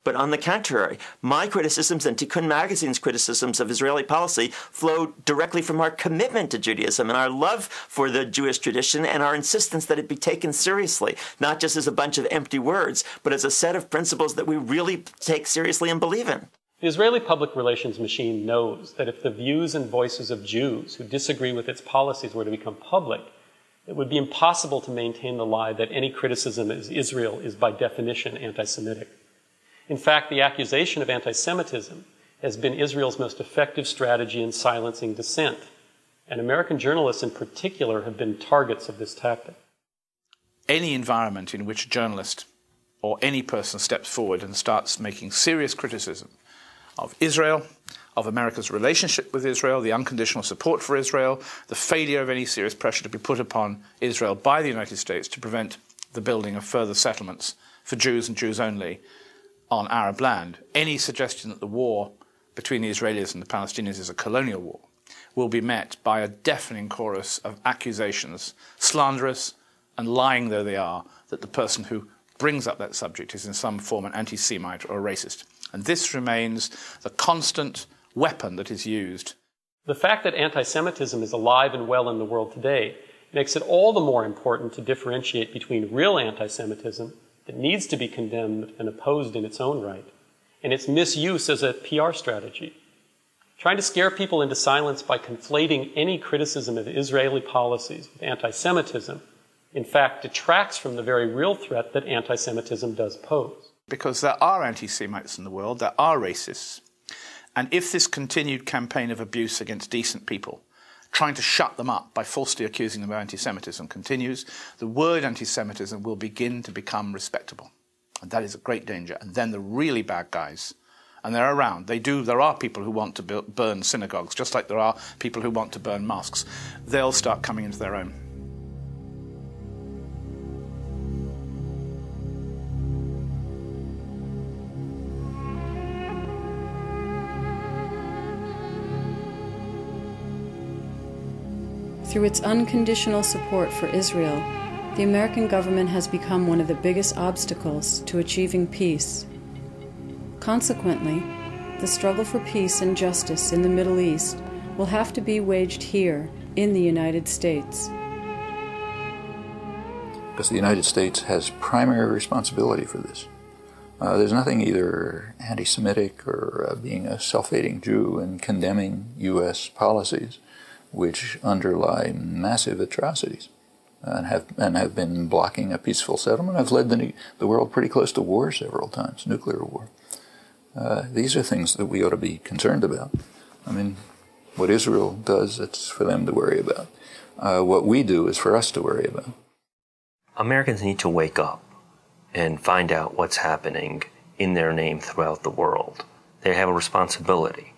But on the contrary, my criticisms and Tikkun magazine's criticisms of Israeli policy flow directly from our commitment to Judaism and our love for the Jewish tradition and our insistence that it be taken seriously, not just as a bunch of empty words, but as a set of principles that we really take seriously and believe in. The Israeli public relations machine knows that if the views and voices of Jews who disagree with its policies were to become public, it would be impossible to maintain the lie that any criticism of Israel is by definition anti-Semitic. In fact, the accusation of anti-Semitism has been Israel's most effective strategy in silencing dissent, and American journalists in particular have been targets of this tactic. Any environment in which a journalist or any person steps forward and starts making serious criticism of Israel, of America's relationship with Israel, the unconditional support for Israel, the failure of any serious pressure to be put upon Israel by the United States to prevent the building of further settlements for Jews and Jews only on Arab land, any suggestion that the war between the Israelis and the Palestinians is a colonial war will be met by a deafening chorus of accusations, slanderous and lying though they are, that the person who brings up that subject is in some form an anti-Semite or a racist. And this remains the constant weapon that is used. The fact that anti-Semitism is alive and well in the world today makes it all the more important to differentiate between real anti-Semitism that needs to be condemned and opposed in its own right, and its misuse as a PR strategy. Trying to scare people into silence by conflating any criticism of Israeli policies with anti-Semitism, in fact, detracts from the very real threat that anti-Semitism does pose. Because there are anti-Semites in the world, there are racists, and if this continued campaign of abuse against decent people, trying to shut them up by falsely accusing them of anti-Semitism continues, the word anti-Semitism will begin to become respectable. And that is a great danger. And then the really bad guys, and they're around, there are people who want to burn synagogues, just like there are people who want to burn mosques. They'll start coming into their own. Through its unconditional support for Israel, the American government has become one of the biggest obstacles to achieving peace. Consequently, the struggle for peace and justice in the Middle East will have to be waged here in the United States. Because the United States has primary responsibility for this. There's nothing either anti-Semitic or being a self-hating Jew in condemning U.S. policies which underlie massive atrocities and have been blocking a peaceful settlement. I've led the world pretty close to war several times, nuclear war. These are things that we ought to be concerned about. I mean, what Israel does, it's for them to worry about. What we do is for us to worry about. Americans need to wake up and find out what's happening in their name throughout the world. They have a responsibility.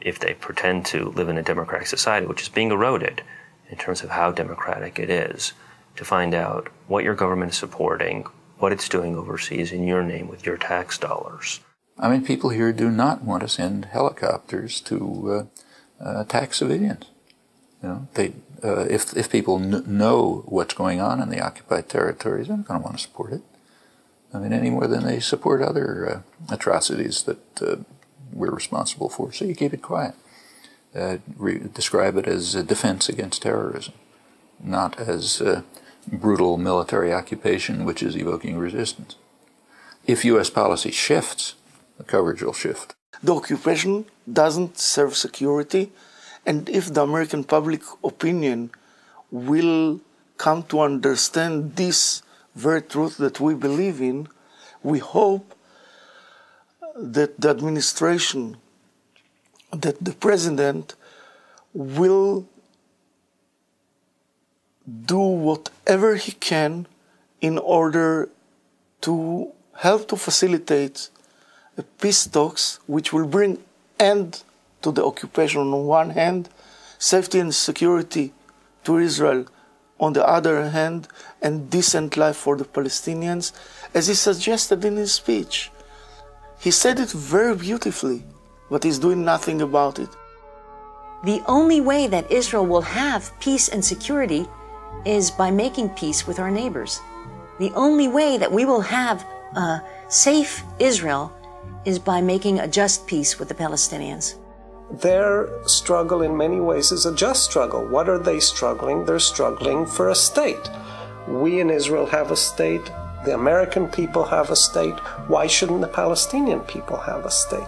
If they pretend to live in a democratic society, which is being eroded in terms of how democratic it is, to find out what your government is supporting, what it's doing overseas in your name with your tax dollars. I mean, people here do not want to send helicopters to attack civilians. You know, if people know what's going on in the occupied territories, they're not going to want to support it. I mean, any more than they support other atrocities that we're responsible for. So you keep it quiet. Describe it as a defense against terrorism, not as brutal military occupation which is evoking resistance. If U.S. policy shifts, the coverage will shift. The occupation doesn't serve security, and if the American public opinion will come to understand this very truth that we believe in, we hope that the administration, that the president will do whatever he can in order to help to facilitate peace talks which will bring end to the occupation on one hand, safety and security to Israel on the other hand, and decent life for the Palestinians, as he suggested in his speech. He said it very beautifully, but he's doing nothing about it. The only way that Israel will have peace and security is by making peace with our neighbors. The only way that we will have safe Israel is by making a just peace with the Palestinians. Their struggle in many ways is a just struggle. What are they struggling? They're struggling for a state. We in Israel have a state. The American people have a state. Why shouldn't the Palestinian people have a state?